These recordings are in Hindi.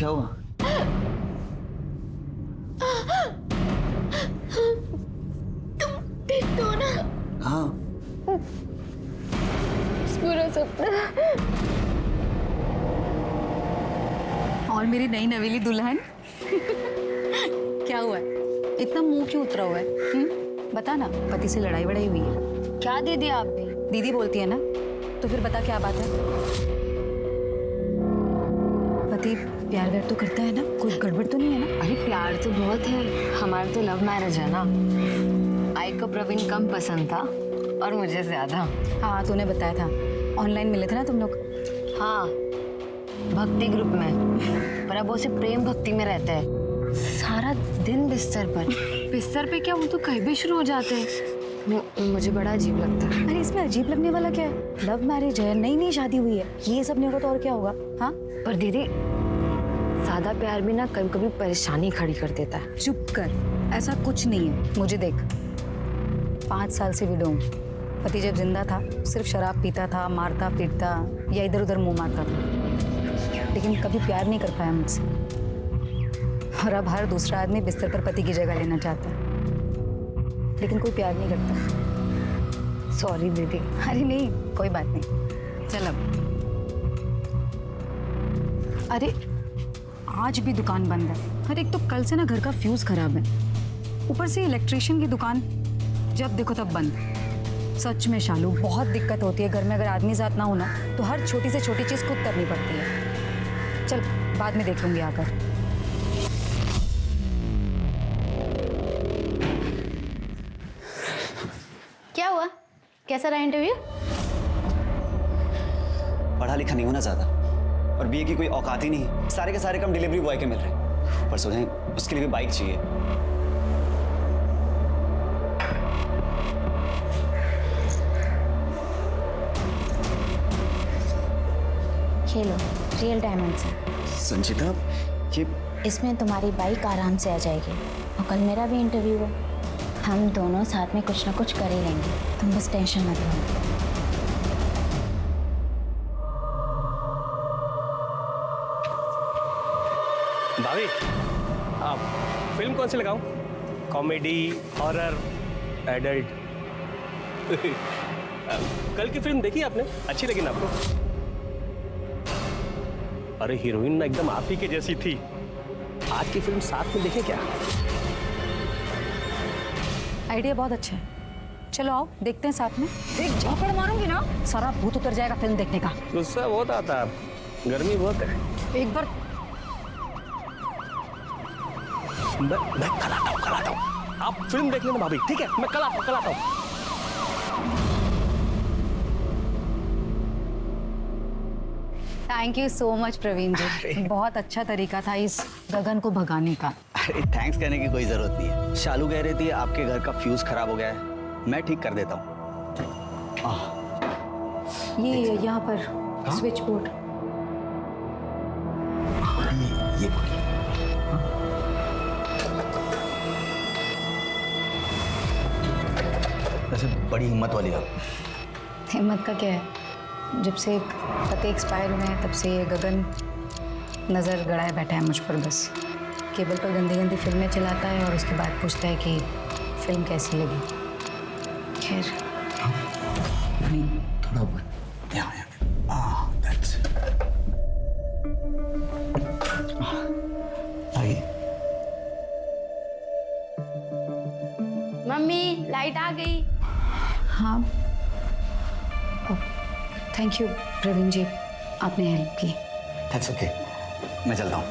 क्या हुआ? तुम ठीक तो ना? हाँ। पूरा सपना और मेरी नई नवेली दुल्हन क्या हुआ है? इतना मुंह क्यों उतरा हुआ है? बता ना, पति से लड़ाई वड़ाई हुई है? क्या दीदी आप भी दीदी बोलती है ना, तो फिर बता क्या बात है? पति प्यार व्यार तो करता है ना, कुछ गड़बड़ तो नहीं है ना? अरे प्यार तो बहुत है, हमारा तो लव मैरिज है ना। आई को प्रवीण कम पसंद था और मुझे ज्यादा। हाँ तूने बताया था, ऑनलाइन मिले थे ना तुम लोग? हाँ, भक्ति ग्रुप में। पर अब वो सिर्फ प्रेम भक्ति में रहता है, सारा दिन बिस्तर पर। बिस्तर पे क्या, वो तो कहीं भी शुरू हो जाते हैं। मुझे बड़ा अजीब लगता है। अरे इसमें अजीब लगने वाला क्या है? लव मैरिज है, नई नई शादी हुई है, ये सब नहीं होगा तो और क्या होगा? हाँ पर दीदी, सादा प्यार भी ना कभी कभी परेशानी खड़ी कर देता है। चुप कर, ऐसा कुछ नहीं है। मुझे देख, 5 साल से विडो हूँ। पति जब जिंदा था सिर्फ शराब पीता था, मारता पीटता या इधर उधर मुंह मारता था, लेकिन कभी प्यार नहीं कर पाया मुझसे। और अब हर दूसरा आदमी बिस्तर पर पति की जगह लेना चाहता है, लेकिन कोई प्यार नहीं करता। सॉरी दीदी। अरे नहीं, कोई बात नहीं, चल अब। अरे आज भी दुकान बंद है। अरे एक तो कल से ना घर का फ्यूज खराब है, ऊपर से इलेक्ट्रिशियन की दुकान जब देखो तब बंद। सच में शालू, बहुत दिक्कत होती है घर में। अगर आदमी साथ ना हो ना तो हर छोटी से छोटी चीज खुद करनी पड़ती है। चल बाद में देख लूंगी आकर। क्या हुआ? कैसा रहा इंटरव्यू? पढ़ा लिखा नहीं होना ज्यादा, और बीए की कोई औकात ही नहीं। सारे के सारे काम डिलीवरी बॉय के मिल रहे हैं, पर सुने उसके लिए भी बाइक चाहिए। खेलो, रियल डायमंड्स है। संचिता, ये इसमें तुम्हारी बाइक आराम से आ जाएगी। और कल मेरा भी इंटरव्यू है, हम दोनों साथ में कुछ ना कुछ कर ही लेंगे। तुम बस टेंशन मत लो। भाभी, आप फिल्म कौन सी लगाऊं? Comedy, horror, adult? कल की फिल्म देखी आपने? अच्छी लगी ना आपको? अरे हीरोइन ना एकदम आप ही के जैसी थी। आज की फिल्म साथ में देखें क्या? आइडिया बहुत अच्छा है, चलो आओ देखते हैं साथ में। एक झापड़ मारूंगी ना, सारा भूत उतर जाएगा फिल्म देखने का। गुस्सा बहुत आता है, गर्मी बहुत है। एक बार मैं कल आता हूँ। आप फिल्म देख लेना भाभी, ठीक है? मैं कल आता हूँ। Thank you so much Praveen ji, बहुत अच्छा तरीका था इस गगन को भगाने का। अरे थैंक्स कहने की कोई जरूरत नहीं है। शालू कह रही थी आपके घर का फ्यूज खराब हो गया है, मैं ठीक कर देता हूँ। ये यहाँ पर स्विच बोर्ड। ये वैसे बड़ी हिम्मत वाली आप। हिम्मत का क्या है, जब से पति एक्सपायर हुए हैं तब से ये गगन नज़र गड़ाए बैठा है मुझ पर। बस केबल पर गंदी गंदी फिल्में चलाता है और उसके बाद पूछता है कि फिल्म कैसी लगी। खैर नहीं, थोड़ा ऊपर, यहाँ that's it। आइए। मम्मी, लाइट आ गई। हाँ, थैंक यू प्रवीण जी, आपने हेल्प की। That's okay, मैं चलता हूँ।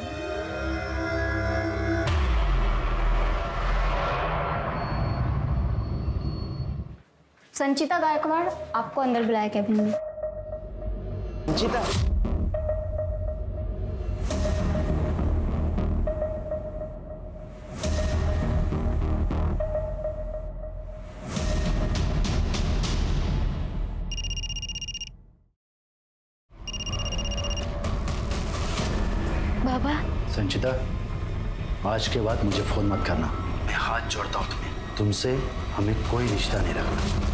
संचिता गायकवाड़ आपको अंदर बुलाया कैबिन में। संचिता, बाबा, संचिता, आज के बाद मुझे फोन मत करना। मैं हाथ जोड़ता हूँ तुम्हें, तुमसे हमें कोई रिश्ता नहीं रखना।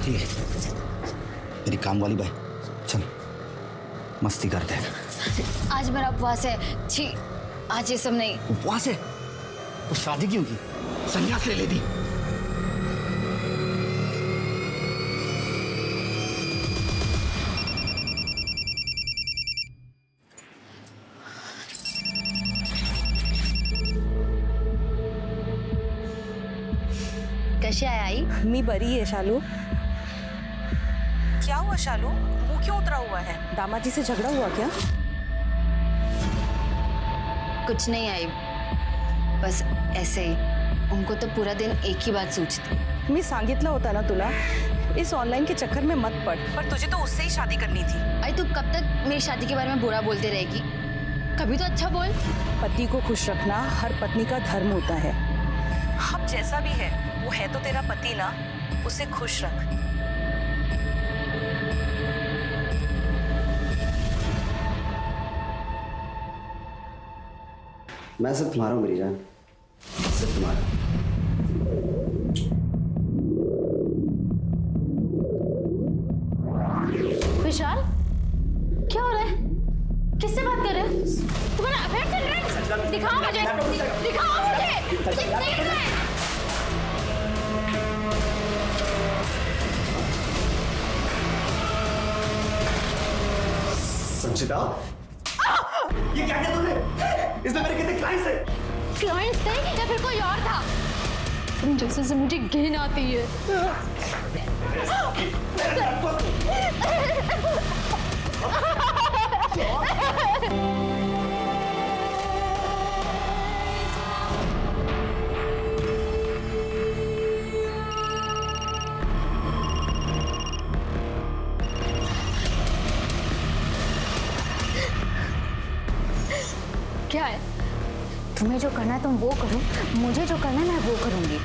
ठीक है मेरी काम वाली बाई, चल मस्ती करते हैं। आज मेरा उपवास है। छी, आज ये सब नहीं। उपवास है तो शादी क्यों की? संन्यास ले लेती। कशी आहे आई? मी बरी है शालू। क्या हुआ शालू, मुंह क्यों उतरा हुआ है? दामाजी से झगड़ा हुआ क्या? कुछ नहीं आई, बस ऐसे ही। उनको तो पूरा दिन एक ही बात सोचती। मी सांगितलं होता ना तुला, इस ऑनलाइन के चक्कर में मत पड़। पर तुझे तो उससे ही शादी करनी थी। आई तू कब तक मेरी शादी के बारे में बुरा बोलते रहेगी? कभी तो अच्छा बोल। पति को खुश रखना हर पत्नी का धर्म होता है। अब जैसा भी है वो है तो तेरा पति ना, उसे खुश रख। मैं सिर्फ तुम्हारा हूँ मेरी जान, सिर्फ तुम्हारा। विशाल, क्या हो रहा है? किससे बात कर रहे हो? तुम्हारा अफेयर चल रहा है? दिखाओ मुझे, दिखाओ मुझे। मुझे देख रहा है। संचिता, ये क्या किया तूने? इसमें मेरे कितने क्लाइंट्स हैं? क्लाइंट्स थे या फिर कोई और था? तुम जैसे से मुझे घिन आती है। क्या है? तुम्हें जो करना है तुम वो करो, मुझे जो करना है मैं वो करूंगी।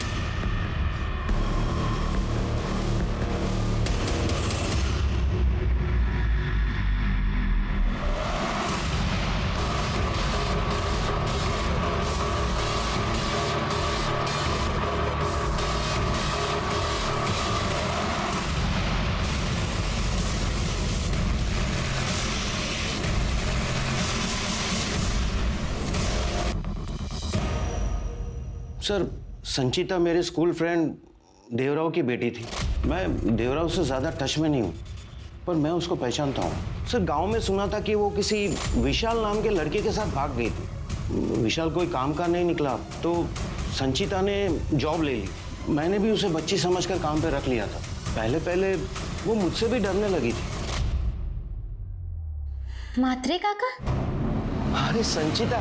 सर, संचिता मेरे स्कूल फ्रेंड देवराव की बेटी थी। मैं देवराव से ज़्यादा टच में नहीं हूँ, पर मैं उसको पहचानता हूँ। सर, गांव में सुना था कि वो किसी विशाल नाम के लड़के के साथ भाग गई थी। विशाल कोई काम का नहीं निकला तो संचिता ने जॉब ले ली। मैंने भी उसे बच्ची समझकर काम पे रख लिया था। पहले पहले वो मुझसे भी डरने लगी थी। मात्रे काका? अरे संचिता,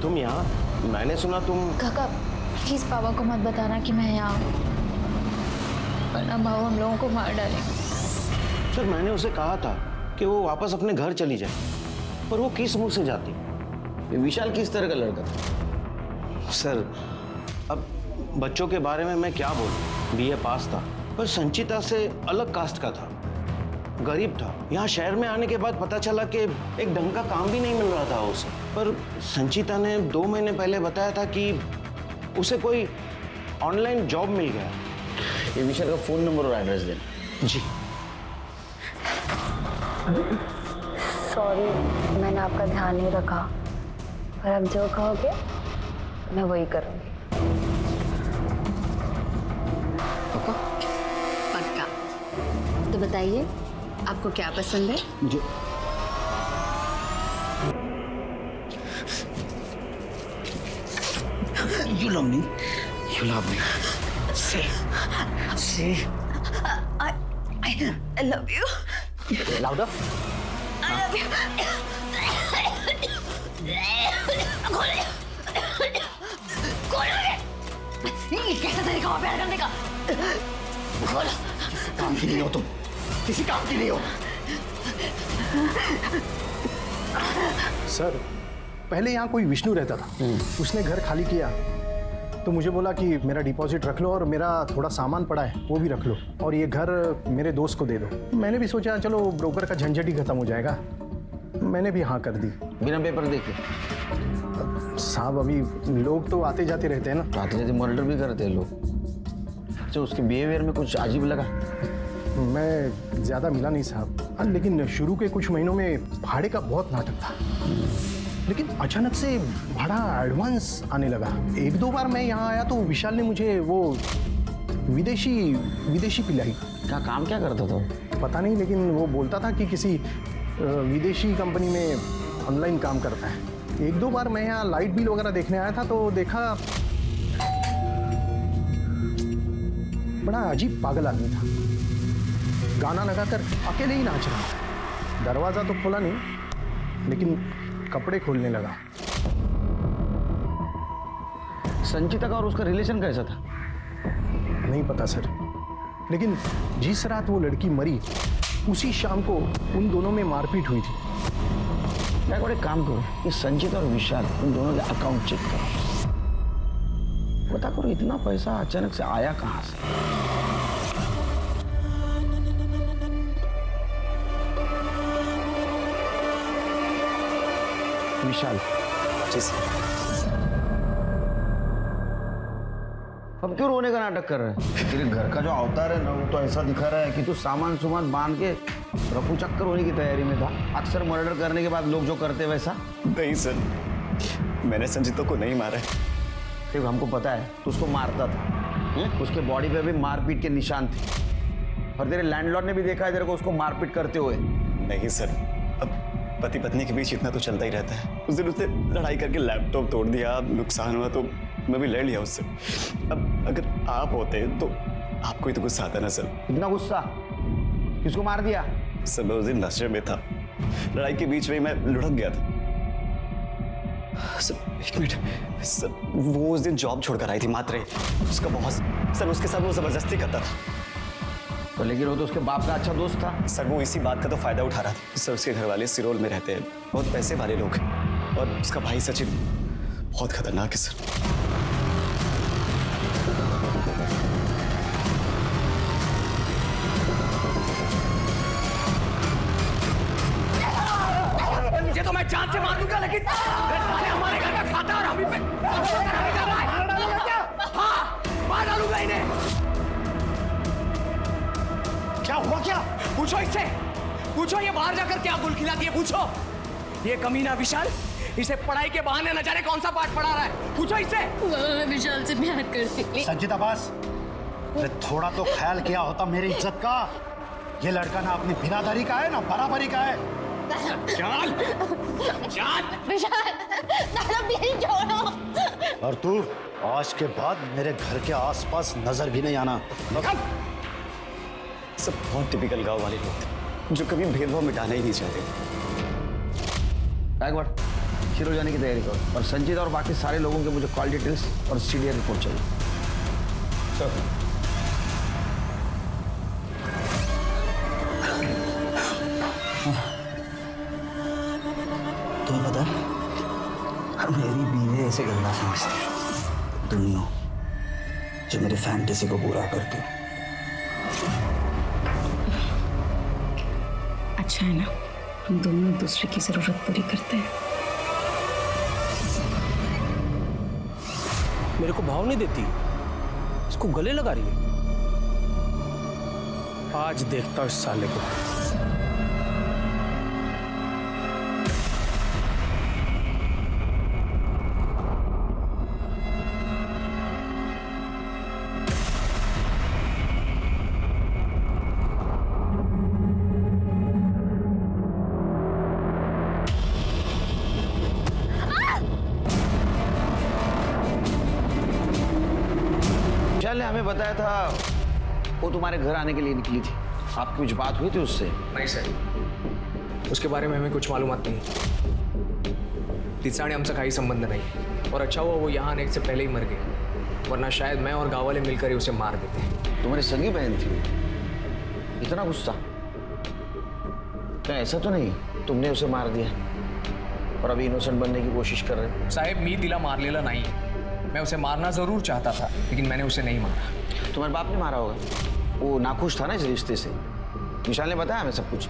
तुम यहाँ? मैंने सुना तुम। काका प्लीज पापा को मत बताना कि मैं यहाँ हूँ, वरना बाबू हम लोगों को मार डालेंगे। सर, मैंने उसे कहा था कि वो वापस अपने घर चली जाए, पर वो किस मुंह से जाती? विशाल किस तरह का लड़का था? सर, अब बच्चों के बारे में मैं क्या बोलूं? बीए पास था, पर संचिता से अलग कास्ट का था, गरीब था। यहाँ शहर में आने के बाद पता चला कि एक ढंग का काम भी नहीं मिल रहा था उसे। पर संचिता ने 2 महीने पहले बताया था कि उसे कोई ऑनलाइन जॉब मिल गया। ये विशाल का फोन नंबर और एड्रेस देना। जी। सॉरी, मैंने आपका ध्यान नहीं रखा, पर अब जो कहोगे मैं वही करूँगी। पक्का। तो बताइए आपको क्या पसंद है? मुझे You love me. You love me. Say. I love you. Louder. I love you. ये कैसा तरीका हुआ प्यार करने का? काम की नहीं हो तुम, किसी काम की नहीं हो। सर, पहले यहाँ कोई विष्णु रहता था। उसने घर खाली किया तो मुझे बोला कि मेरा डिपॉजिट रख लो और मेरा थोड़ा सामान पड़ा है वो भी रख लो, और ये घर मेरे दोस्त को दे दो। मैंने भी सोचा चलो ब्रोकर का झंझट ही खत्म हो जाएगा, मैंने भी हाँ कर दी। बिना पेपर देखे? साहब, अभी लोग तो आते जाते रहते हैं ना। आते जाते मर्डर भी करते हैं लोग। से उसके बिहेवियर में कुछ अजीब लगा? मैं ज़्यादा मिला नहीं साहब, लेकिन शुरू के कुछ महीनों में भाड़े का बहुत नाटक था, लेकिन अचानक से भाड़ा एडवांस आने लगा। 1-2 बार मैं यहाँ आया तो विशाल ने मुझे वो विदेशी पिलाई। क्या काम क्या करता था? पता नहीं, लेकिन वो बोलता था कि किसी विदेशी कंपनी में ऑनलाइन काम करता है। 1-2 बार मैं यहाँ लाइट बिल वगैरह देखने आया था तो देखा बड़ा अजीब पागल आदमी था। गाना लगाकर अकेले ही नाच रहा। दरवाज़ा तो खोला नहीं, लेकिन कपड़े खोलने लगा। संचिता का और उसका रिलेशन कैसा था? नहीं पता सर, लेकिन जिस रात वो लड़की मरी उसी शाम को उन दोनों में मारपीट हुई थी। मैं एक काम करो कि संचिता और विशाल उन दोनों के अकाउंट चेक करो, पता करो इतना पैसा अचानक से आया कहाँ से। विशाल, जी सर। अब क्यों रोने का नाटक कर रहा है? तेरे घर का जो अवतार है ना, वो तो ऐसा दिखा रहा है कि तू सामान बांध के रफू चक्कर होने की तैयारी में था। अक्सर मर्डर करने के बाद लोग जो करते वैसा। नहीं सर, मैंने संजीता को नहीं मारा है। देखो हमको पता है तू उसको मारता था, उसके बॉडी पे भी मारपीट के निशान थे, और तेरे लैंडलॉर्ड ने भी देखा है तेरे को उसको मारपीट करते हुए। नहीं सर, अब पति पत्नी के बीच इतना तो चलता ही रहता है। उस दिन उसने लड़ाई करके लैपटॉप तोड़ दिया, नुकसान हुआ तो मैं भी लड़ लिया उससे। अब अगर आप होते तो आपको ही तो गुस्सा आता ना सर। इतना गुस्सा किसको मार दिया? सर मैं उस दिन नशे में था, लड़ाई के बीच में मैं लुढ़क गया था। सर 1 मिनट सर, वो उस दिन जॉब छोड़कर आई थी मात्रे, उसका बॉस सर, उसके साथ वो जबरदस्ती करता था। तो लेकिन वो तो उसके बाप का अच्छा दोस्त था। सर वो इसी बात का तो फायदा उठा रहा था। सर उसके घर वाले सिरोल में रहते हैं, बहुत पैसे वाले लोग हैं, और उसका भाई सचिन बहुत खतरनाक है सर। मुझे तो मैं जान से मार दूंगा, लेकिन साले हमारे घर का खाता और हम ही पे हाँ, मार डालूंगा इन्हें। क्या हुआ? क्या पूछो इससे, पूछो ये बाहर जाकर क्या गुल खिलाती है, पूछो। ये कमीना विशाल इसे पढ़ाई के बहाने न जाने कौन सा पाठ पढ़ा रहा है, पूछो इससे। मैं विशाल से प्यार करती थी। संचिता बस, अरे थोड़ा तो ख्याल किया होता मेरी इज्जत का। ये लड़का ना अपनी बिरादरी का है ना बराबरी का है। चल चल विशाल, दादा प्लीज छोड़ो। और तू आज के बाद मेरे घर के आसपास नजर भी नहीं आना। सब बहुत टिपिकल गांव वाले लोग थे, जो कभी भेदभाव मिटाना ही नहीं चाहते। एक बार शिरो जाने की तैयारी करो, और संजीत और बाकी सारे लोगों के मुझे कॉल डिटेल्स और सीडीआर रिपोर्ट चाहिए। तो पता मेरी बीवी ऐसे गंदा समझती, तुम हो जो मेरी फैंटेसी को पूरा करती हो। अच्छा है ना, हम दोनों एक दूसरे की जरूरत पूरी करते हैं। मेरे को भाव नहीं देती, इसको गले लगा रही है। आज देखता हूँ इस साले को। विशाल ने हमें बताया था वो तुम्हारे घर आने के लिए निकली थी, आपकी कुछ बात हुई थी उससे? नहीं सर, उसके बारे में हमें कुछ मालूमात नहीं। तिसाने हमसे कोई संबंध नहीं, और अच्छा हुआ वो यहाँ आने से पहले ही मर गई, वरना शायद मैं और गांव वाले मिलकर ही उसे मार देते। तुम्हारी सगी बहन थी, इतना गुस्सा? क्या ऐसा तो नहीं तुमने उसे मार दिया और अभी इनोसेंट बनने की कोशिश कर रहे? साहेब मी तिला मारलेला नहीं है, मैं उसे मारना जरूर चाहता था, लेकिन मैंने उसे नहीं मारा। तुम्हारे बाप ने मारा होगा, वो नाखुश था ना इस रिश्ते से। विशाल ने बताया हमें सब कुछ।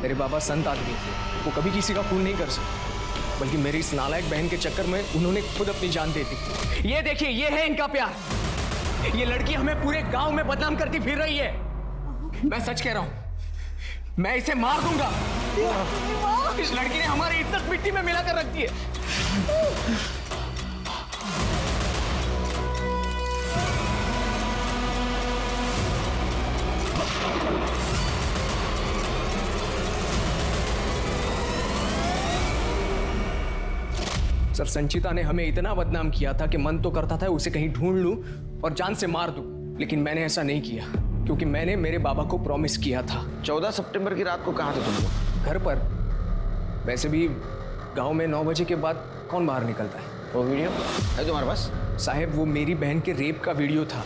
मेरे बाबा संत आदमी थे, वो कभी किसी का खून नहीं कर सकते, बल्कि मेरी इस नालायक बहन के चक्कर में उन्होंने खुद अपनी जान दे दी। ये देखिए, ये है इनका प्यार। ये लड़की हमें पूरे गांव में बदनाम करती फिर रही है। मैं सच कह रहा हूं, मैं इसे मार दूंगा। इस लड़की ने हमारी इज्जत मिट्टी में मिलाकर रख दी है। सर, संचिता ने हमें इतना बदनाम किया था कि मन तो करता था उसे कहीं ढूंढ लूं और जान से मार दूं, लेकिन मैंने ऐसा नहीं किया क्योंकि मैंने मेरे बाबा को प्रॉमिस किया था। 14 सितंबर की रात को कहाँ थे तुम लोग? घर पर। वैसे भी गांव में 9 बजे के बाद कौन बाहर निकलता है? वो वीडियो है तुम्हारे पास? साहब, वो मेरी बहन के रेप का वीडियो था।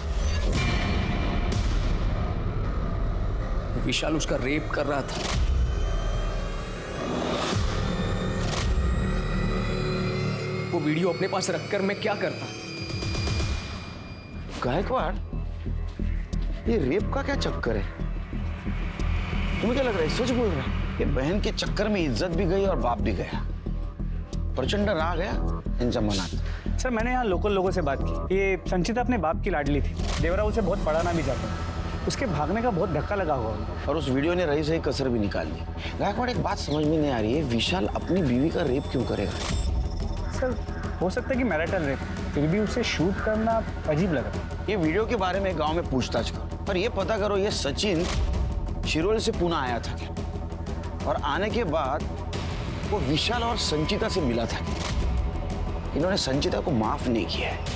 विशाल उसका रेप कर रहा था। वो वीडियो अपने पास रखकर मैं क्या करता? गायकवाड़, ये रेप का क्या चक्कर है? तुम्हें क्या लग रहा है सच बोल रहा है? ये बहन के चक्कर में इज्जत भी गई और बाप भी गया। प्रचंड राग गया इन जमानात। सर, मैंने यहाँ लोकल लोगों से बात की। ये संचिता अपने बाप की लाडली थी। देवराव उसे बहुत पढ़ाना भी चाहता है। उसके भागने का बहुत धक्का लगा हुआ है और उस वीडियो ने रही सही कसर भी निकाल दी। गायकवाड़, एक बात समझ में नहीं आ रही है, विशाल अपनी बीवी का रेप क्यों करेगा? सर, हो सकता है कि मैरिटल रेप, फिर भी उसे शूट करना अजीब लगा। ये वीडियो के बारे में गांव में पूछताछ करो और ये पता करो ये सचिन शिरोल से पुणे आया था क्या, और आने के बाद वो विशाल और संचिता से मिला था। इन्होंने संचिता को माफ नहीं किया है।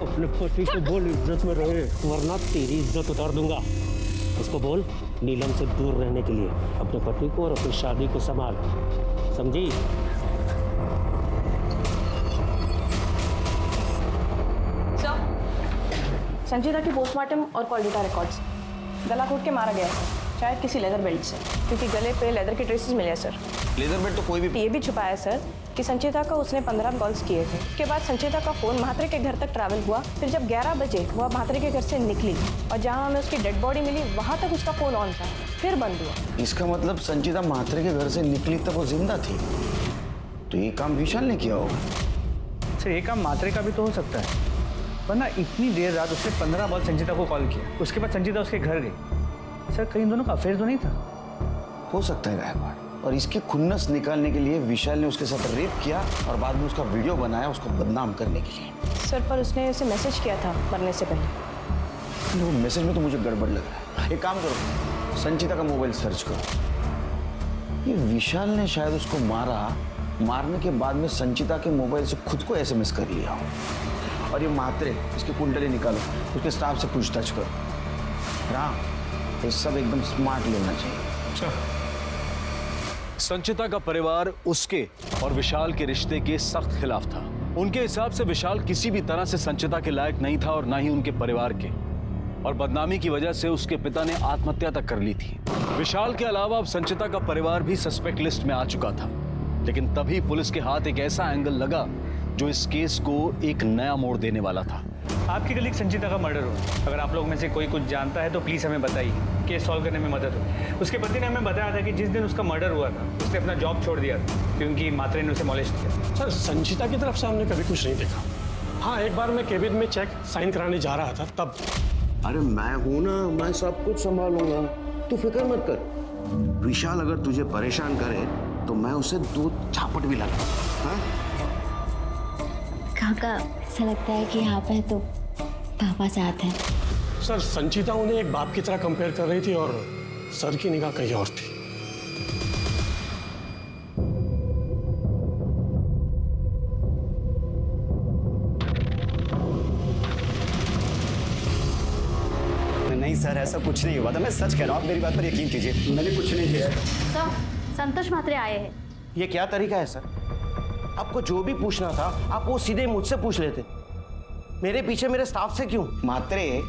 अपने पति को बोल इज्जत में रहे, वरना तेरी इज्जत उतार दूंगा। उसको बोल नीलम से दूर रहने के लिए, अपने पति को और अपनी शादी को संभाल, समझी? संचिता की पोस्टमार्टम और कॉल डेटा रिकॉर्ड्स। गला घोट के मारा गया है, शायद किसी लेदर बेल्ट से, क्योंकि गले पे लेदर के ट्रेसेस मिले हैं सर। लेदर बेल्ट तो कोई भी। ये भी छुपाया सर कि संचिता को उसने 15 कॉल्स किए थे। उसके बाद संचिता का फोन म्हात्रे के घर तक ट्रैवल हुआ। फिर जब 11 बजे वह म्हात्रे के घर से निकली और जहां हमें उसकी डेड बॉडी मिली, वहां तक उसका फोन ऑन था, फिर बंद हुआ। इसका मतलब संचिता म्हात्रे के घर से निकली तब वो जिंदा थी, तो ये काम विशाल ने किया होगा। सर, ये काम म्हात्रे का भी तो हो सकता है, वरना इतनी देर रात उसने 15 बार संचिता को कॉल किया। उसके बाद संचिता उसके घर गई। सर, कहीं दोनों का अफेयर तो नहीं था? हो सकता है गायकवाड़, और इसकी खुन्नस निकालने के लिए विशाल ने उसके साथ रेप किया और बाद में उसका वीडियो बनाया उसको बदनाम करने के लिए। सर, पर उसने उसे मैसेज किया था मरने से पहले। वो मैसेज में तो मुझे गड़बड़ लग रहा है। एक काम करो, संचिता का मोबाइल सर्च करो। ये विशाल ने शायद उसको मारने के बाद में संचिता के मोबाइल से खुद को एसएमएस कर लिया हो। और ये म्हात्रे, इसकी कुंडली निकालो, उसके स्टाफ से पूछताछ करो। हाँ, ये सब एकदम स्मार्ट लेना चाहिए। संचिता का परिवार उसके और विशाल के रिश्ते के सख्त खिलाफ था। उनके हिसाब से विशाल किसी भी तरह से संचिता के लायक नहीं था और ना ही उनके परिवार के, और बदनामी की वजह से उसके पिता ने आत्महत्या तक कर ली थी। विशाल के अलावा अब संचिता का परिवार भी सस्पेक्ट लिस्ट में आ चुका था, लेकिन तभी पुलिस के हाथ एक ऐसा एंगल लगा जो इस केस को एक नया मोड़ देने वाला था। आपकी कलीग संचिता का मर्डर हुआ। अगर आप लोग में से कोई कुछ जानता है तो प्लीज़ हमें बताइए, केस सॉल्व करने में मदद हो। उसके पति ने हमें बताया था कि जिस दिन उसका मर्डर हुआ था उसने अपना जॉब छोड़ दिया था क्योंकि म्हात्रे ने उसे मॉलेस्ट किया। सर, संचिता की तरफ से हमने कभी कुछ नहीं देखा। हाँ, एक बार मैं केबिन में चेक साइन कराने जा रहा था तब। अरे मैं हूं ना, मैं सब कुछ संभालूंगा, तू फिक्र मत कर। विशाल अगर तुझे परेशान करे तो मैं उसे 2 झापट भी लगा। काका, ऐसा लगता है कि यहाँ पे तो पापा साथ हैं। सर, संचिता उन्हें एक बाप की तरह कंपेयर कर रही थी और सर की निगाह कहीं और थी। नहीं सर, ऐसा कुछ नहीं हुआ था, मैं सच कह रहा हूँ, आप मेरी बात पर यकीन कीजिए, मैंने कुछ नहीं किया। सर, संतोष म्हात्रे आए हैं। ये क्या तरीका है सर? आपको जो भी पूछना था आप वो सीधे मुझसे पूछ लेते, मेरे पीछे मेरे स्टाफ से क्यों? म्हात्रे,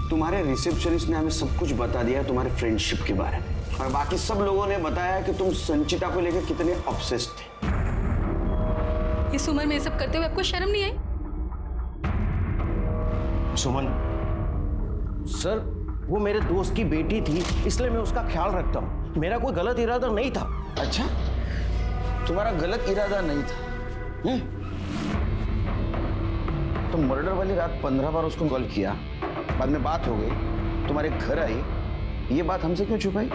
तुम्हारे रिसेप्शनिस्ट ने हमें सब कुछ बता दिया तुम्हारे फ्रेंडशिप के बारे में, और बाकी सब लोगों ने बताया कि तुम संचिता को लेकर कितने ऑब्सेस्ड थे। इस उम्र में ये सब करते हुए आपको शर्म नहीं आई? सुमन सर, वो मेरे दोस्त की बेटी थी, इसलिए मैं उसका ख्याल रखता हूँ, मेरा कोई गलत इरादा नहीं था। अच्छा, तुम्हारा गलत इरादा नहीं था, तो मर्डर वाली रात 15 बार उसको कॉल किया, बाद में बात हो गई, तुम्हारे घर आई, ये बात हमसे क्यों छुपाई?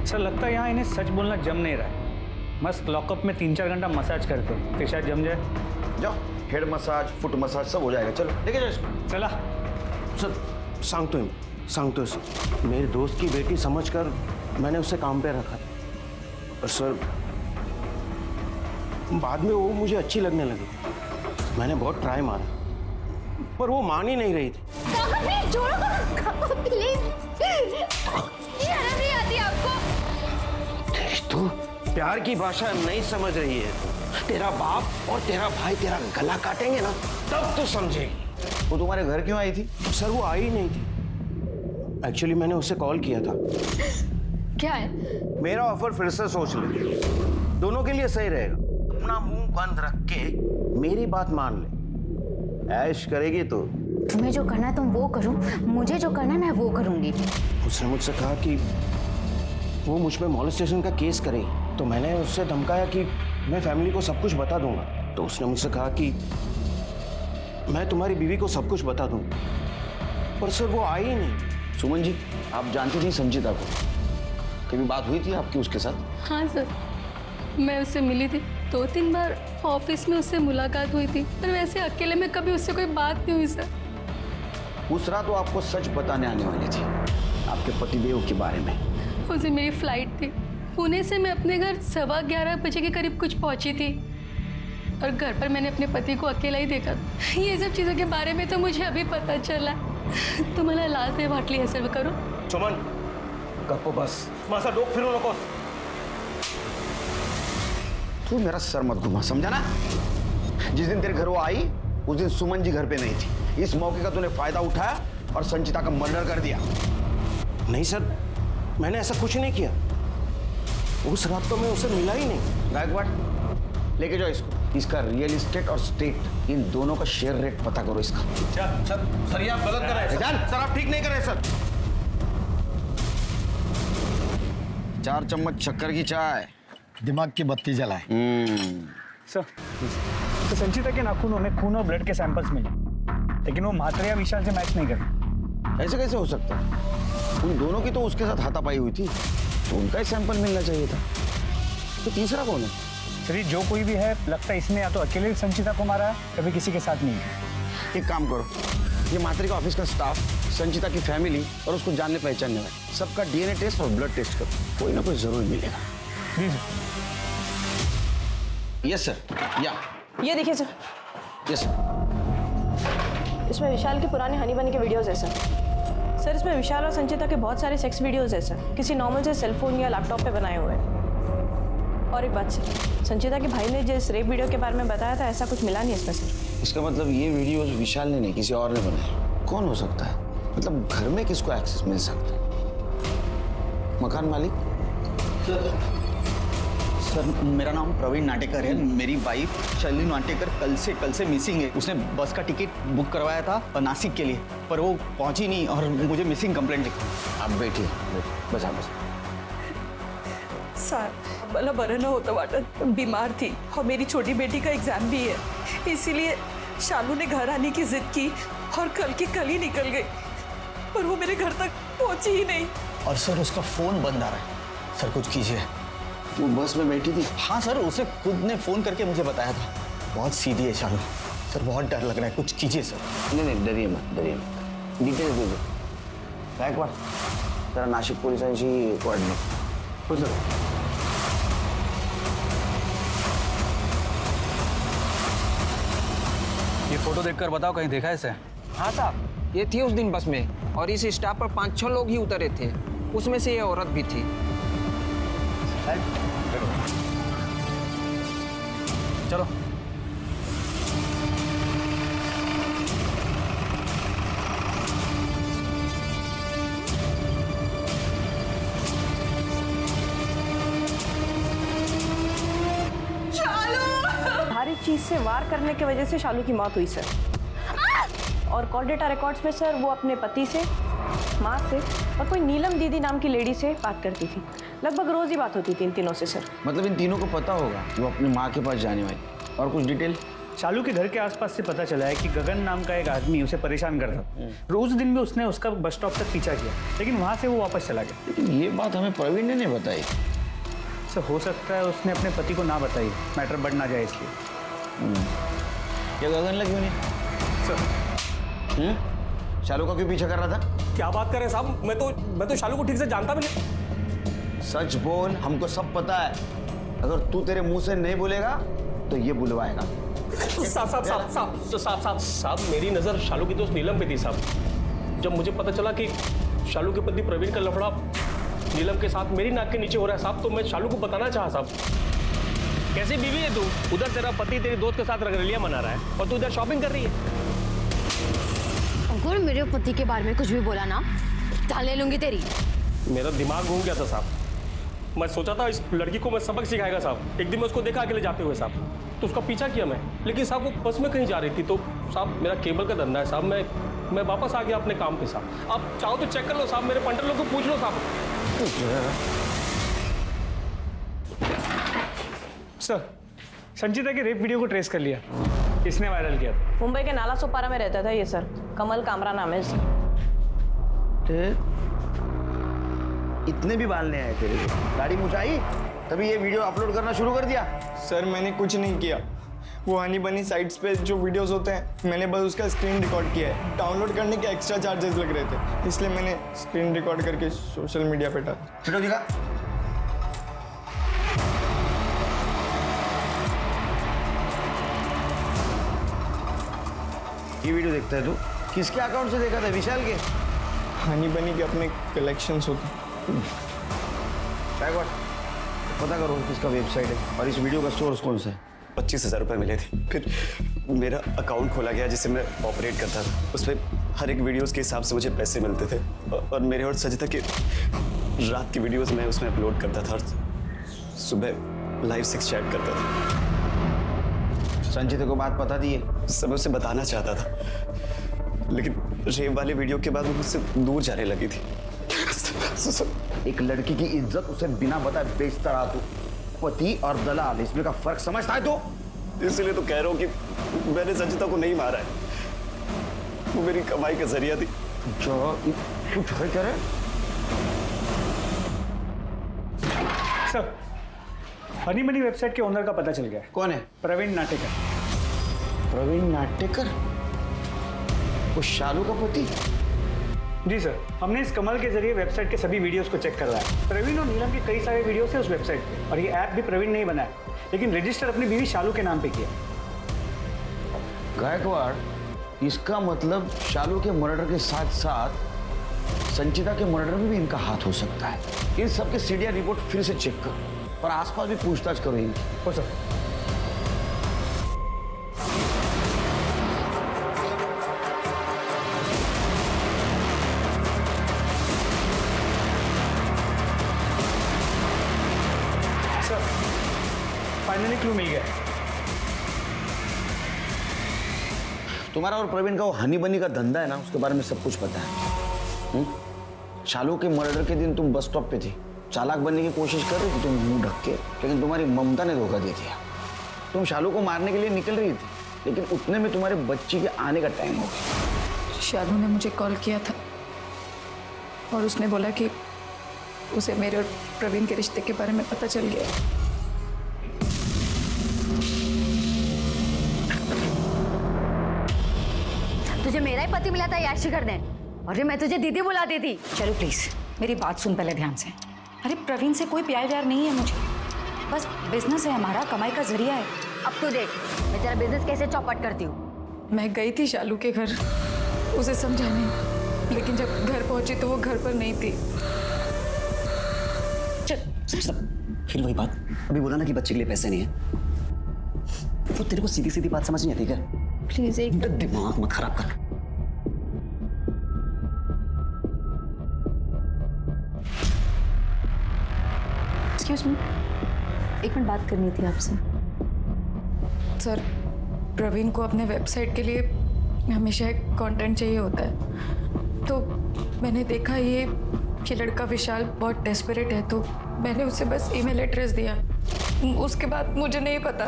सर लगता है यहाँ इन्हें सच बोलना जम नहीं रहा है। मस्त लॉकअप में 3-4 घंटा मसाज करते हैं, फिर शायद जम जाए। जाओ, हेड मसाज, फुट मसाज सब हो जाएगा। चलो लेके जाओ इसको। चला सर सांगतोय सर, मेरे दोस्त की बेटी समझकर मैंने उसे काम पे रखा था। और सर बाद में वो मुझे अच्छी लगने लगी। मैंने बहुत ट्राई मारा, पर वो मान ही नहीं रही थी। शर्म नहीं आती आपको? तू प्यार की भाषा नहीं समझ रही है। तेरा बाप और तेरा भाई तेरा गला काटेंगे ना, तब तू समझेगी। वो तुम्हारे घर क्यों आई थी? सर वो आई ही नहीं थी। एक्चुअली मैंने उसे कॉल किया था। क्या है? मेरा ऑफर फिर से सोच ले, दोनों के लिए सही रहेगा। अपना मुंह बंद रख के मेरी बात मान ले, ऐश करेगी तो। तुम्हें जो करना है तुम वो करो, मुझे जो करना है मैं वो करूंगी। उसने मुझसे कहा कि वो मुझ पे मॉलेस्टेशन का केस करे, तो मैंने उससे धमकाया कि मैं फैमिली को सब कुछ बता दूंगा। तो उसने मुझसे कहा कि मैं तुम्हारी बीवी को सब कुछ बता दूंगा, पर सर वो आई ही नहीं। सुमन जी, आप जानती थी संजीता को? कभी बात हुई थी आपकी उसके साथ? हाँ सर, मैं उससे मिली थी 2-3 बार, ऑफिस में उससे मुलाकात हुई थी, पर वैसे अकेले में कभी उससे कोई बात नहीं हुई सर। उस रात वो आपको सच बताने आने वाली थी आपके पतिदेव के बारे में। उस दिन मेरी फ्लाइट थी, पुणे से मैं अपने घर 11:15 बजे के करीब कुछ पहुंची थी, और घर पर मैंने अपने पति को अकेला ही देखा। ये सब चीज़ों के बारे में तो मुझे अभी पता चला। तो मला लाज नाही वाटली हे सर्व करू। सुमन गप्प बस, माझा डोक फिरू नको। तू मेरा सर मत घुमा, समझा ना? जिस दिन तेरे घर वो आई उस दिन सुमन जी घर पे नहीं थी। इस मौके का तूने फायदा उठाया और संचिता का मर्डर कर दिया। नहीं सर, मैंने ऐसा कुछ नहीं किया। उस रात तो मैं उसे मिला ही नहीं। गायकवाड़, लेके जाओ इसको। इसका रियल एस्टेट और स्टेट, इन दोनों का शेयर रेट पता करो इसका। सर ये आप गलत कर रहे हैं। सर आप ठीक नहीं कर रहे सर। 4 चम्मच शक्कर की चाय, दिमाग की बत्ती जलाए। सर, तो संचिता के नाखूनों में खून और ब्लड के सैंपल्स मिले, लेकिन वो म्हात्रे या विशाल से मैच नहीं करते। ऐसे कैसे हो सकता है? उन दोनों की तो उसके साथ हाथापाई हुई थी, तो उनका ही सैंपल मिलना चाहिए था। तो तीसरा कौन है? सर जो कोई भी है, लगता है इसने या तो अकेले संचिता को मारा है, कभी किसी के साथ नहीं है। एक काम करो, ये मात्रे का ऑफिस का स्टाफ, संचिता की फैमिली और उसको जानने पहचानने वाले सबका डीएनए टेस्ट और ब्लड टेस्ट करो, कोई ना कोई जरूर मिलेगा। जी सर। Yes sir. या ये देखिए सर, यस सर। इसमें विशाल के पुराने हनी बनी के वीडियोस है सर। इसमें विशाल और संचिता के बहुत सारे सेक्स वीडियोस है सर, किसी नॉर्मल से सेलफोन या लैपटॉप पे बनाए हुए हैं। और एक बात सर, संचिता के भाई ने जिस रेप वीडियो के बारे में बताया था, ऐसा कुछ मिला नहीं इसमें सर। इसका मतलब ये वीडियोस विशाल ने नहीं, किसी और ने बनाए। कौन हो सकता है? मतलब घर में किसको एक्सेस मिल सकता है? मकान मालिक? सर मेरा नाम प्रवीण नाटेकर है। मेरी वाइफ शैली नाटेकर कल से मिसिंग है। उसने बस का टिकट बुक करवाया था नासिक के लिए, पर वो पहुंची नहीं और मुझे मिसिंग कंप्लेंट लिखी। आप बैठिए, बस आप बस। सर मला बरं न होतं वाटत, बीमार थी और मेरी छोटी बेटी का एग्जाम भी है, इसीलिए शालू ने घर आने की जिद की और कल की कल ही निकल गई, पर वो मेरे घर तक पहुंची ही नहीं। और सर उसका फोन बंद आ रहा है। सर कुछ कीजिए। वो बस में बैठी थी? हाँ सर, उसे खुद ने फोन करके मुझे बताया था। बहुत सीधी है शालू। सर बहुत डर लग रहा है, कुछ कीजिए सर। नहीं डरिए मत, डरिए मत। डिटेल्स दे दो। गायकवाड़, जरा नाशिक पोलिसांशी कोऑर्डिनेट हो सर। ये फोटो देखकर बताओ, कहीं देखा है इसे? हाँ साहब, ये थी उस दिन बस में और इस स्टाफ पर 5-6 लोग ही उतरे थे, उसमें से ये औरत भी थी। चलो। भारी चीज से वार करने की वजह से शालू की मौत हुई सर। और कॉल डेटा रिकॉर्ड्स में सर वो अपने पति से, माँ से और कोई नीलम दीदी नाम की लेडी से बात करती थी। लगभग रोज ही बात होती थी इन तीनों से सर। मतलब इन तीनों को पता होगा कि वो अपनी माँ के पास जाने वाली। और कुछ डिटेल? शालू के घर के आसपास से पता चला है कि गगन नाम का एक आदमी उसे परेशान करता था। रोज दिन में उसने उसका बस स्टॉप तक पीछा किया, लेकिन वहां से वो वापस चला गया। लेकिन ये बात हमें प्रवीण ने नहीं बताई। सर हो सकता है उसने अपने पति को ना बताई, मैटर बढ़ ना जाए इसलिए। क्या गगन लगी नहीं? सर शालू का क्यों पीछा कर रहा था? क्या बात कर रहे हैं साहब? मैं तो शालू को ठीक से जानता भी नहीं। सच बोल, हमको सब पता है। अगर तू तेरे मुंह से नहीं बोलेगा तो ये बुलवाएगा। साहब मेरी नजर शालू की दोस्त नीलम पे थी साहब। जब मुझे पता चला कि शालू के पति प्रवीण का लफड़ा नीलम के साथ मेरी नाक के नीचे हो रहा है साहब, तो मैं शालू को बताना चाहा साहब। कैसी बीवी है तू? उधर तेरा पति तेरे दोस्त के साथ रंगरलियां मना रहा है और तू इधर शॉपिंग कर रही है। अगर मेरे पति के बारे में कुछ भी बोला ना, दाल ले लूंगी तेरी। मेरा दिमाग घूम गया था साहब। मैं सोचा था इस लड़की को मैं सबक सिखाएगा साहब। एक दिन मैं उसको देखा अकेले जाते हुए साहब, तो उसका पीछा किया मैं, लेकिन साहब वो बस में कहीं जा रही थी। तो साहब मेरा केबल का धंधा है साहब, मैं वापस आ गया अपने काम पे साहब। आप चाहो तो चेक कर लो साहब, मेरे पंटर लोग को पूछ लो साहब। सर संचिता के रेप वीडियो को ट्रेस कर लिया, इसने वायरल किया था। मुंबई के नाला सोपारा में रहता था ये सर, कमल कामरा नाम है इसका। इतने भी बाल नहीं आए तेरे को? दाढ़ी मुछाई तभी ये वीडियो अपलोड करना शुरू कर दिया? सर मैंने कुछ नहीं किया। वो हनी बनी साइट्स पे जो वीडियोस होते हैं, मैंने बस उसका स्क्रीन रिकॉर्ड किया है। डाउनलोड करने के एक्स्ट्रा चार्जेस लग रहे थे, इसलिए मैंने स्क्रीन रिकॉर्ड करके सोशल मीडिया पे डाला। फोटो दिखा। ये वीडियो देखता है तू? किसके अकाउंट से देखा था? विशाल के? हनी बनी के अपने कलेक्शंस होते। पता करो किसका वेबसाइट है और इस वीडियो का सोर्स कौन सा है। 25,000 रुपये मिले थे। फिर मेरा अकाउंट खोला गया जिससे मैं ऑपरेट करता था। उसमें हर एक वीडियोस के हिसाब से मुझे पैसे मिलते थे और मेरे और सजिता के रात की वीडियोस मैं उसमें अपलोड करता था और सुबह लाइव सेक्स चैट करता था। संचिता को बात पता दी है? सब मैं उसे बताना चाहता था, लेकिन रेप वाले वीडियो के बाद वो मुझसे दूर जाने लगी थी। एक लड़की की इज्जत उसे बिना बताए बेचता रहा तू। पति और दलाल, इसमें का फर्क समझता है तू? इसलिए तो कह रहा हूँ कि मैंने संचिता को नहीं मारा है, वो मेरी कमाई का जरिया थी। जो कुछ है क्या रे? सर हनी मनी वेबसाइट के ओनर का पता चल गया। कौन है? प्रवीण नाटेकर। प्रवीण नाटेकर? वो शालू का पति? जी सर, हमने इस कमल के जरिए वेबसाइट के सभी वीडियोस को चेक करवाया। प्रवीण और नीलम के कई सारे वीडियोस हैं उस वेबसाइट पे, और ये ऐप भी प्रवीण ने ही बनाया, लेकिन रजिस्टर अपनी बीवी शालू के नाम पे किया। गायकवाड़, इसका मतलब शालू के मर्डर के साथ साथ संचिता के मर्डर में भी इनका हाथ हो सकता है। इन सब के सीडीआर रिपोर्ट फिर से चेक करो और आसपास भी पूछताछ करो इनकी। हो सर। फाइनली क्लू मिल गया। तुम्हारा और प्रवीण का वो हनी बनी का धंधा है ना, उसके बारे में सब कुछ पता है। शालू के मर्डर के दिन तुम बस स्टॉप पे थी, चालाक बनने की कोशिश कर रही थी तुम मुंह ढक के, लेकिन तुम्हारी ममता ने धोखा दे दिया। तुम शालू को मारने के लिए निकल रही थी, लेकिन उतने में तुम्हारे बच्ची के आने का टाइम हो गया। शालू ने मुझे कॉल किया था और उसने बोला कि उसे मेरे और प्रवीण के रिश्ते के बारे में पता चल गया। तुझे मेरा ही पति मिला था याशी करने, और मैं तुझे दीदी बुलाती थी। चलो प्लीज मेरी बात सुन पहले ध्यान से। अरे प्रवीण से कोई प्यार व्यार नहीं है मुझे, बस बिजनेस है हमारा, कमाई का जरिया है। अब तू देख मैं तेरा बिजनेस कैसे चौपट करती हूँ। मैं गई थी शालू के घर उसे समझाने, लेकिन जब घर पहुंची तो वो घर पर नहीं थी। चल फिर वही बात, अभी बोला ना कि बच्चे के लिए पैसे नहीं है, तो तेरे को सीधी सीधी बात समझ नहीं आती क्या? प्लीज एक दिमाग मत खराब कर। एक्सक्यूज मी, एक मिनट बात करनी थी आपसे। सर प्रवीण को अपने वेबसाइट के लिए हमेशा एक कंटेंट चाहिए होता है, तो मैंने देखा ये लड़का विशाल बहुत डेस्परेट है, तो मैंने उसे बस ईमेल एड्रेस दिया। उसके बाद मुझे नहीं पता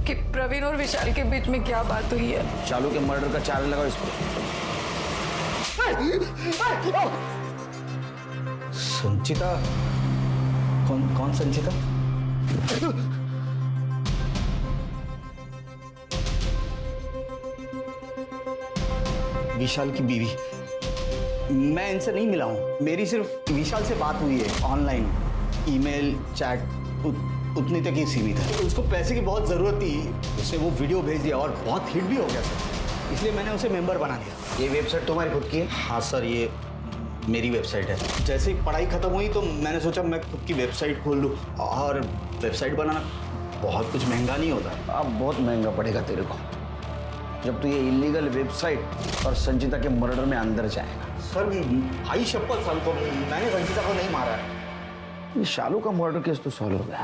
कि प्रवीण और विशाल के बीच में क्या बात हुई है। शालू के मर्डर का चार्ज लगाओ इस पर। संचिता? कौन संचिता? विशाल की बीवी। मैं इनसे नहीं मिला हूँ, मेरी सिर्फ विशाल से बात हुई है ऑनलाइन, ईमेल चैट उतनी तक ही सीमित है। उसको पैसे की बहुत ज़रूरत थी, उसने वो वीडियो भेज दिया और बहुत हिट भी हो गया सर, इसलिए मैंने उसे मेंबर बना दिया। ये वेबसाइट तुम्हारी खुद की है? हाँ सर, ये मेरी वेबसाइट है। जैसे ही पढ़ाई खत्म हुई तो मैंने सोचा मैं खुद की वेबसाइट खोल लूँ, और वेबसाइट बनाना बहुत कुछ महंगा नहीं होता। अब बहुत महंगा पड़ेगा तेरे को जब तू ये इलीगल वेबसाइट और संचिता के मर्डर में अंदर जाएगा। सर भाई शपथ सर, तो मैंने संचिता को नहीं मारा है। ये शालू का मर्डर केस तो सॉल्व हो गया,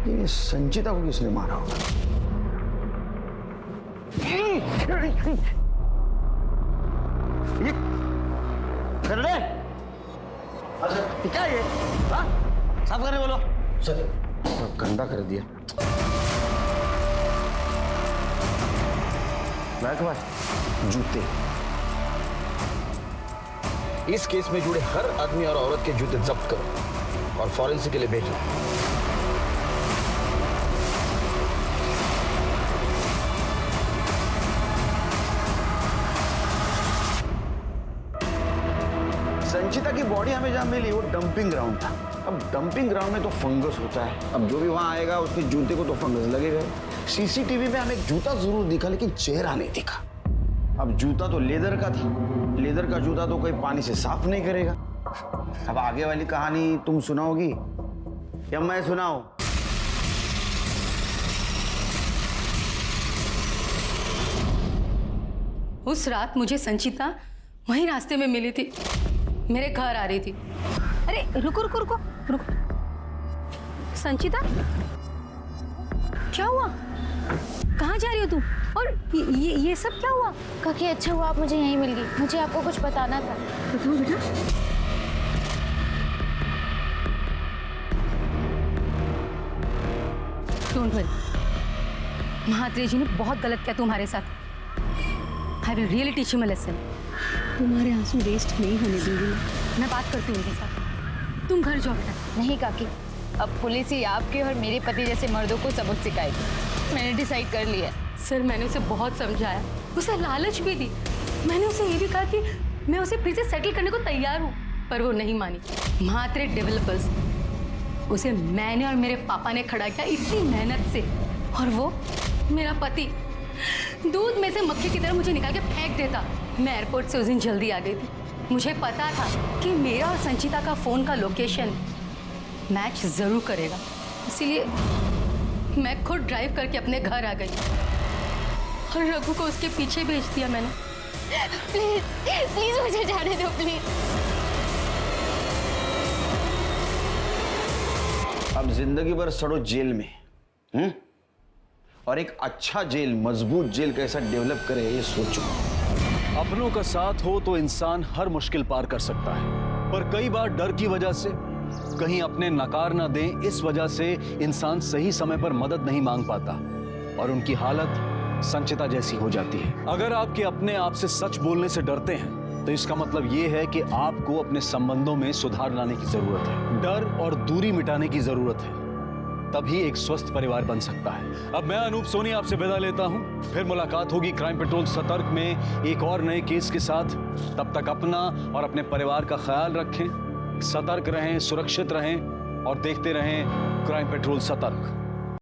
ये संचिता को किसने मारा होगा? कर ले। अच्छा क्या ये? साफ करने बोलो सर। गंदा कर दिया। जूते। इस केस में जुड़े हर आदमी और औरत के जूते जब्त करो और फॉरेंसिक के लिए भेजो। संचिता की बॉडी हमें जहां मिली वो डंपिंग ग्राउंड था। अब डंपिंग ग्राउंड में तो फंगस होता है, अब जो भी वहां आएगा उसके जूते को तो फंगस लगेगा। सीसीटीवी में हमें जूता जरूर दिखा लेकिन चेहरा नहीं दिखा। अब जूता तो लेदर का था, लेदर का जूता तो कोई पानी से साफ नहीं करेगा। अब आगे वाली कहानी तुम सुनाओगी या मैं सुनाऊं? उस रात मुझे संचिता वहीं रास्ते में मिली थी, मेरे घर आ रही थी। अरे रुको रुको रुको रुको, संचिता क्या हुआ? कहाँ जा रही हो तुम? और ये सब क्या हुआ? काकी अच्छा हुआ आप मुझे यहीं मिल गई, मुझे आपको कुछ बताना था। बताओ बेटा। डोंट वरी, महात्रे जी ने बहुत गलत किया तुम्हारे साथ। I will really teach you a lesson. तुम्हारे आंसू वेस्ट नहीं होने दूंगी मैं बात करती हूँ उनके साथ। तुम घर जाओ बेटा। नहीं काकी, अब पुलिस ही आपके और मेरे पति जैसे मर्दों को सबक सिखाएगी। मैंने डिसाइड कर लिया। सर मैंने उसे बहुत समझाया, उसे लालच भी दी। मैंने उसे ये भी कहा कि मैं उसे फिर से सेटल करने को तैयार हूँ, पर वो नहीं मानी। महात्रे डेवलपर्स, उसे मैंने और मेरे पापा ने खड़ा किया इतनी मेहनत से, और वो मेरा पति दूध में से मक्खी की तरह मुझे निकाल के फेंक देता। मैं एयरपोर्ट से उस दिन जल्दी आ गई थी, मुझे पता था कि मेरा और संचिता का फोन का लोकेशन मैच जरूर करेगा, इसीलिए मैं खुद ड्राइव करके अपने घर आ गई और रघु को उसके पीछे भेज दिया मैंने। प्लीज प्लीज मुझे जाने दो प्लीज। अब जिंदगी भर सड़ो जेल में, और एक अच्छा जेल, मजबूत जेल कैसा डेवलप करे ये सोचो। अपनों का साथ हो तो इंसान हर मुश्किल पार कर सकता है, पर कई बार डर की वजह से, कहीं अपने नकार ना दें इस वजह से इंसान सही समय पर मदद नहीं मांग पाता और उनकी हालत संचिता जैसी हो जाती है। अगर आपके अपने आप से सच बोलने से डरते हैं तो इसका मतलब ये है कि आपको अपने संबंधों में सुधार लाने की जरूरत है, डर और दूरी मिटाने की जरूरत है, तभी एक स्वस्थ परिवार बन सकता है। अब मैं अनूप सोनी आपसे विदा लेता हूं, फिर मुलाकात होगी क्राइम पेट्रोल सतर्क में एक और नए केस के साथ। तब तक अपना और अपने परिवार का ख्याल रखें, सतर्क रहें, सुरक्षित रहें और देखते रहें क्राइम पेट्रोल सतर्क।